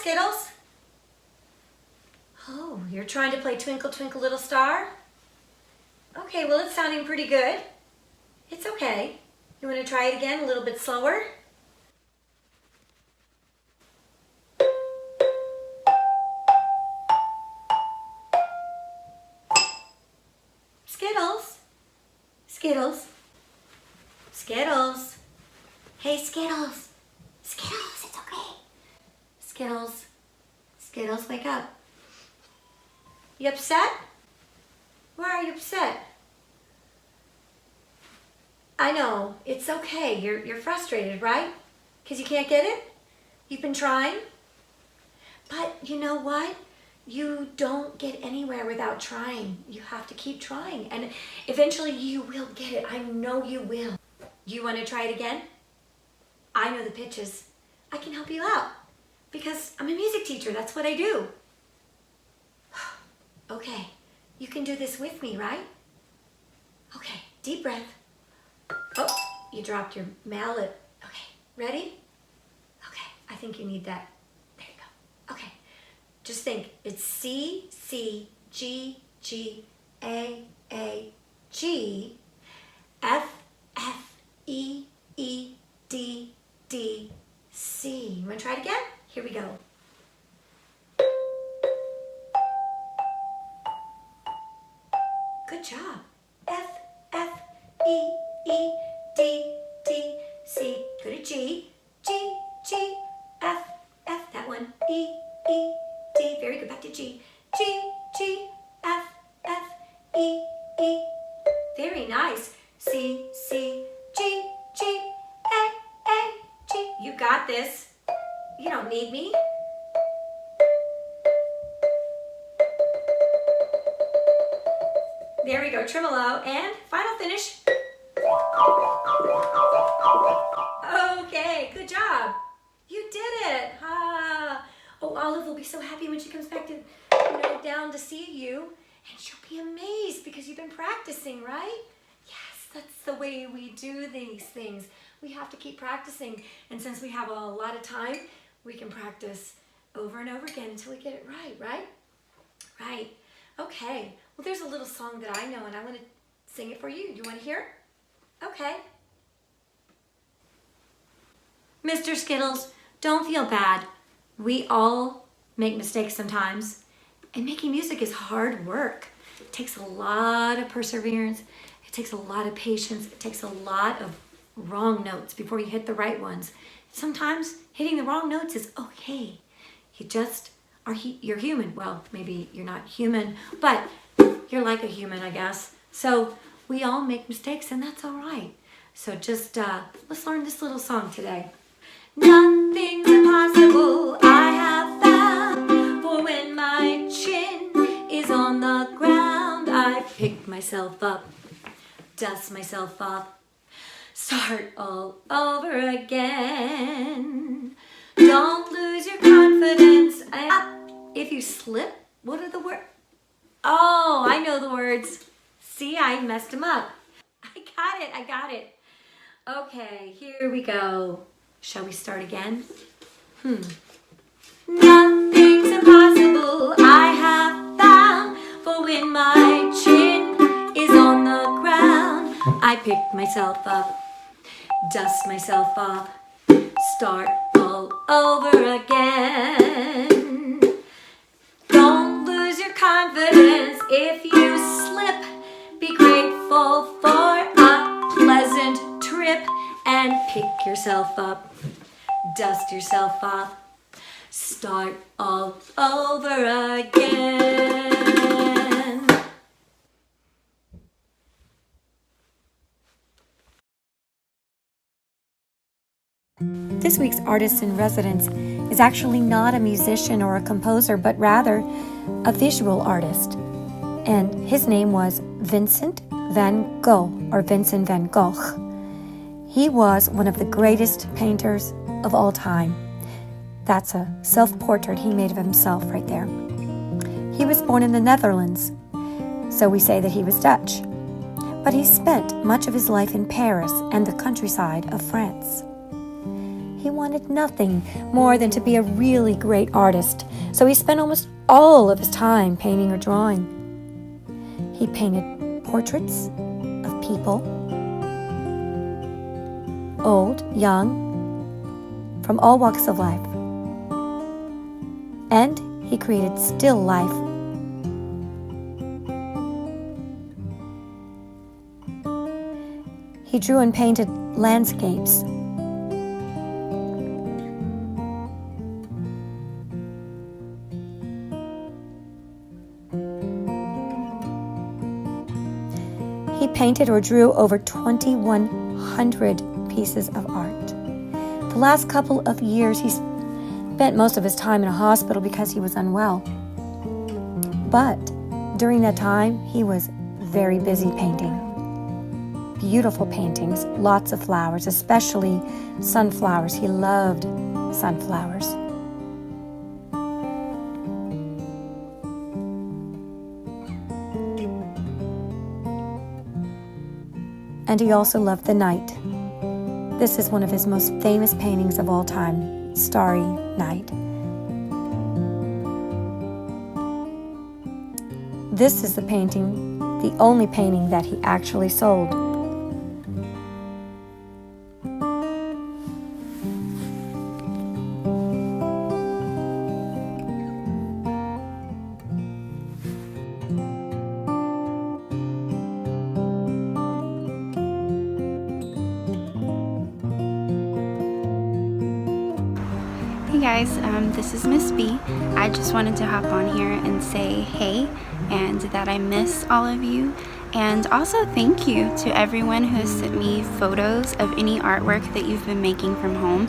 Skittles? Oh, you're trying to play Twinkle, Twinkle, Little Star? Okay, well, it's sounding pretty good. It's okay. You want to try it again, a little bit slower? Skittles? Skittles? Skittles? Hey, Skittles. Skittles, it's okay. Skittles. Skittles, wake up. You upset? Why are you upset? I know, it's okay. You're frustrated, right? Because you can't get it? You've been trying? But you know what? You don't get anywhere without trying. You have to keep trying. And eventually you will get it. I know you will. You want to try it again? I know the pitches. I can help you out because I'm a music teacher. That's what I do. Okay, you can do this with me, right? Okay, deep breath. Oh, you dropped your mallet. Okay, ready? Okay, I think you need that. There you go. Okay, just think. It's C, C, G, G, A, G, F, F, E, E, D, D, C. You want to try it again? Here we go. Good job. F, F, E, E, D, D, C. Go to G, G, G, F, F. That one. E, E, D. Very good. Back to G, G, G, F, F, E, E. Very nice. C, C, G, G, A, G. You got this. You don't need me. There we go, tremolo, and final finish. Okay, good job. You did it. Oh, Olive will be so happy when she comes back to, down to see you, and she'll be amazed because you've been practicing, right? Yes, that's the way we do these things. We have to keep practicing, and since we have a lot of time, we can practice over and over again until we get it right, right? Right. Okay. Well, there's a little song that I know, and I want to sing it for you. Do you want to hear it? Okay. Mr. Skittles, don't feel bad. We all make mistakes sometimes, and making music is hard work. It takes a lot of perseverance. It takes a lot of patience. It takes a lot of wrong notes before you hit the right ones. Sometimes hitting the wrong notes is okay. You just you're human. Well, maybe you're not human, but you're like a human, I guess. So we all make mistakes, and that's all right. So just let's learn this little song today. Nothing's impossible, I have found, for when my chin is on the ground, I pick myself up, dust myself off, start all over again. Don't lose your confidence. If you slip, what are the words? Oh, I know the words. See, I messed them up. I got it. Okay, here we go. Shall we start again? Nothing's impossible, I have found, for when my chin is on the ground, I pick myself up, dust myself off, start all over again. Don't lose your confidence if you slip. Be grateful for a pleasant trip and pick yourself up, dust yourself off, start all over again. This week's artist in residence is actually not a musician or a composer, but rather a visual artist. And his name was Vincent van Gogh, or Vincent van Gogh. He was one of the greatest painters of all time. That's a self-portrait he made of himself right there. He was born in the Netherlands, so we say that he was Dutch. But he spent much of his life in Paris and the countryside of France. He won wanted nothing more than to be a really great artist, so he spent almost all of his time painting or drawing. He painted portraits of people, old, young, from all walks of life. And he created still life. He drew and painted landscapes. He painted or drew over 2,100 pieces of art. The last couple of years, he spent most of his time in a hospital because he was unwell. But during that time, he was very busy painting. Beautiful paintings, lots of flowers, especially sunflowers. He loved sunflowers. And he also loved the night. This is one of his most famous paintings of all time, Starry Night. This is the painting, the only painting that he actually sold. Hey guys, this is Miss B. I just wanted to hop on here and say hey, and that I miss all of you, and also thank you to everyone who has sent me photos of any artwork that you've been making from home.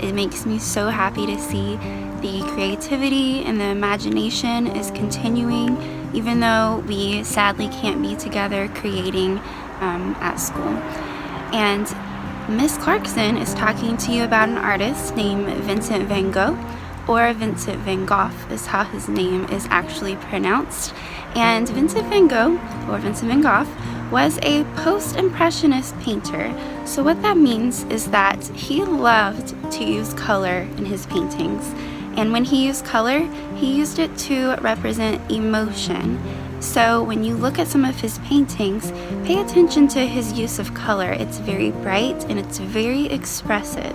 It makes me so happy to see the creativity and the imagination is continuing, even though we sadly can't be together creating at school. And Miss Clarkson is talking to you about an artist named Vincent van Gogh, or Vincent van Gogh is how his name is actually pronounced. And Vincent van Gogh, or Vincent van Gogh, was a post-impressionist painter. So what that means is that he loved to use color in his paintings. And when he used color, he used it to represent emotion. So when you look at some of his paintings, pay attention to his use of color. It's very bright and it's very expressive.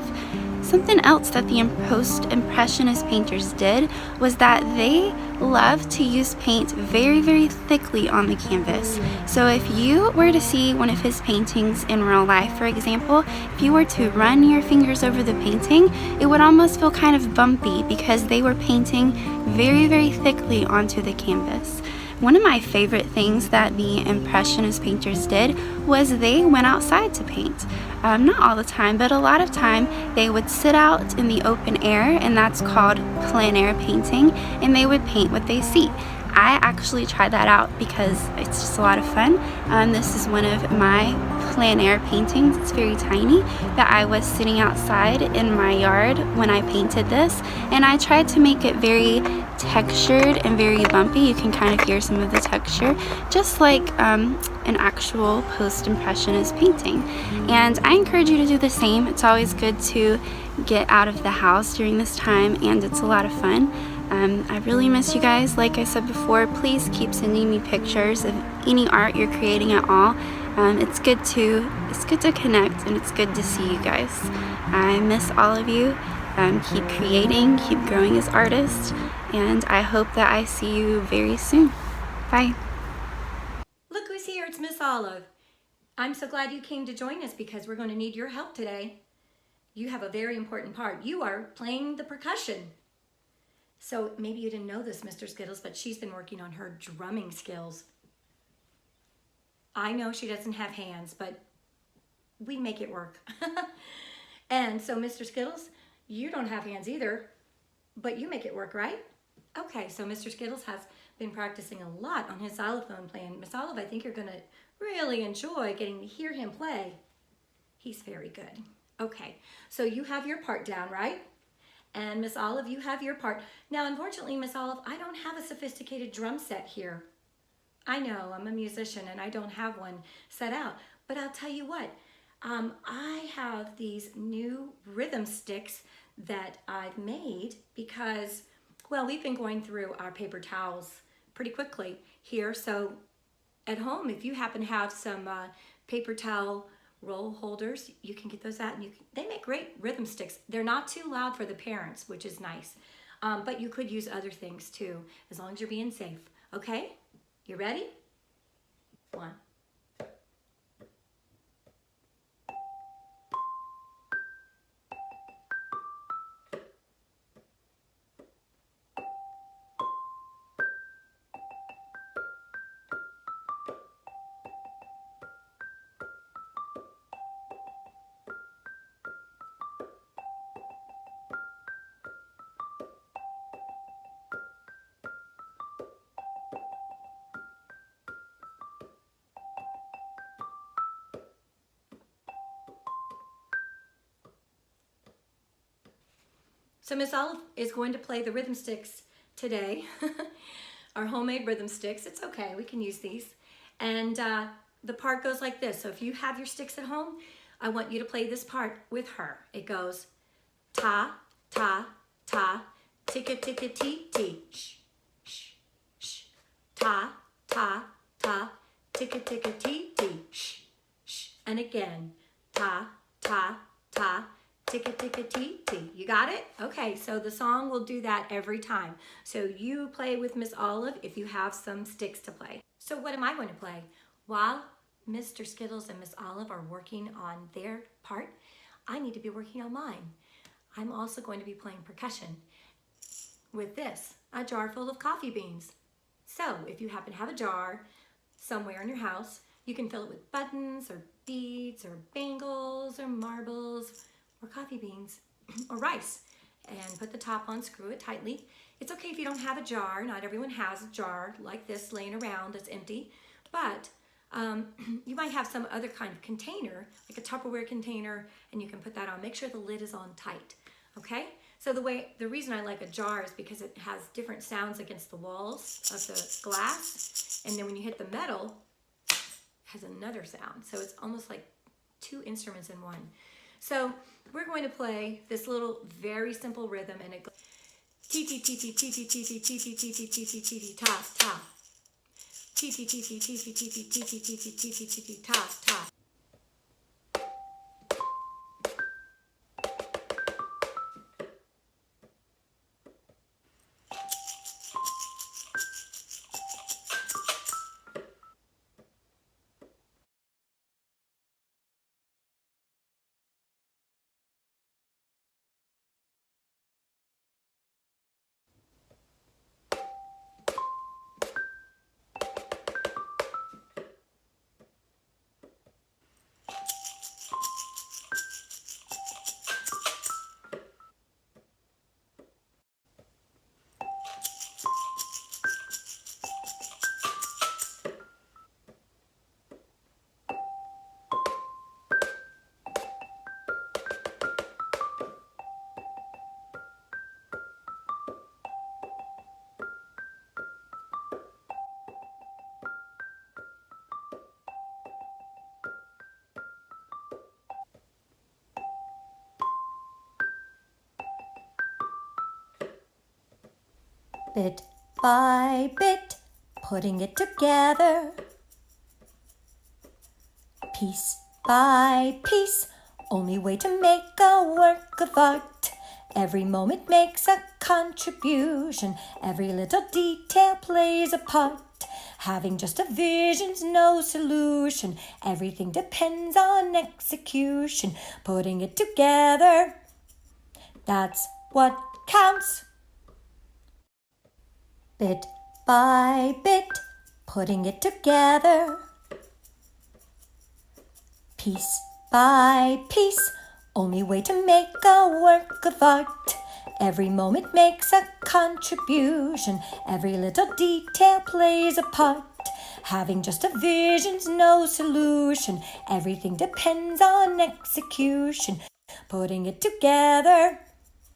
Something else that the post-impressionist painters did was that they loved to use paint very, very thickly on the canvas. So if you were to see one of his paintings in real life, for example, if you were to run your fingers over the painting, it would almost feel kind of bumpy because they were painting very, very thickly onto the canvas. One of my favorite things that the Impressionist painters did was they went outside to paint. Not all the time, but a lot of time they would sit out in the open air, and that's called plein air painting, and they would paint what they see. I actually tried that out because it's just a lot of fun. This is one of my plein air paintings. It's very tiny, but I was sitting outside in my yard when I painted this, and I tried to make it very textured and very bumpy. You can kind of hear some of the texture, just like an actual post-impressionist painting. And I encourage you to do the same. It's always good to get out of the house during this time, and it's a lot of fun. I really miss you guys. Like I said before, please keep sending me pictures of any art you're creating at all. It's good to connect, and it's good to see you guys. I miss all of you. Keep creating, keep growing as artists, and I hope that I see you very soon. Bye. Look who's here, it's Miss Olive. I'm so glad you came to join us because we're going to need your help today. You have a very important part. You are playing the percussion. So maybe you didn't know this, Mr. Skittles, but she's been working on her drumming skills. I know she doesn't have hands, but we make it work. And so, Mr. Skittles, you don't have hands either, but you make it work, right? Okay, so Mr. Skittles has been practicing a lot on his xylophone playing. Miss Olive, I think you're going to really enjoy getting to hear him play. He's very good. Okay, so you have your part down, right? And Miss Olive, you have your part. Now, unfortunately, Miss Olive, I don't have a sophisticated drum set here. I know, I'm a musician and I don't have one set out. But I'll tell you what, I have these new rhythm sticks that I've made because, well, we've been going through our paper towels pretty quickly here. So at home, if you happen to have some paper towel roll holders, you can get those out, and they make great rhythm sticks. They're not too loud for the parents, which is nice. But you could use other things too, as long as you're being safe. Okay? You ready? One. So Miss Olive is going to play the rhythm sticks today. Our homemade rhythm sticks. It's okay, we can use these. And the part goes like this. So if you have your sticks at home, I want you to play this part with her. It goes ta, ta, ta, ticka, ticka, tee, tee, shh, shh, shh, ta, ta, ta, ticka, ticka, tee, tee, shh, shh, and again, ta, ta, ta, ticka, ticka, tee, tee. You got it? Okay, so the song will do that every time. So you play with Miss Olive if you have some sticks to play. So what am I going to play? While Mr. Skittles and Miss Olive are working on their part, I need to be working on mine. I'm also going to be playing percussion with this, a jar full of coffee beans. So if you happen to have a jar somewhere in your house, you can fill it with buttons or beads or bangles or marbles or coffee beans or rice, and put the top on, screw it tightly. It's okay if you don't have a jar. Not everyone has a jar like this laying around that's empty, but you might have some other kind of container, like a Tupperware container, and you can put that on. Make sure the lid is on tight, okay? So the reason I like a jar is because it has different sounds against the walls of the glass, and then when you hit the metal, it has another sound. So it's almost like two instruments in one. So we're going to play this little very simple rhythm, and it goes tee tee tee tee tee tee tee tee tee tee tee tee tee tee tee tee ta ta. Tee tee tee tee tee tee tee tee tee tee tee tee tee tee tee ta ta. Bit by bit, putting it together. Piece by piece, only way to make a work of art. Every moment makes a contribution, every little detail plays a part. Having just a vision's no solution, everything depends on execution. Putting it together, that's what counts. Bit by bit, putting it together. Piece by piece, only way to make a work of art. Every moment makes a contribution, every little detail plays a part. Having just a vision's no solution, everything depends on execution. Putting it together,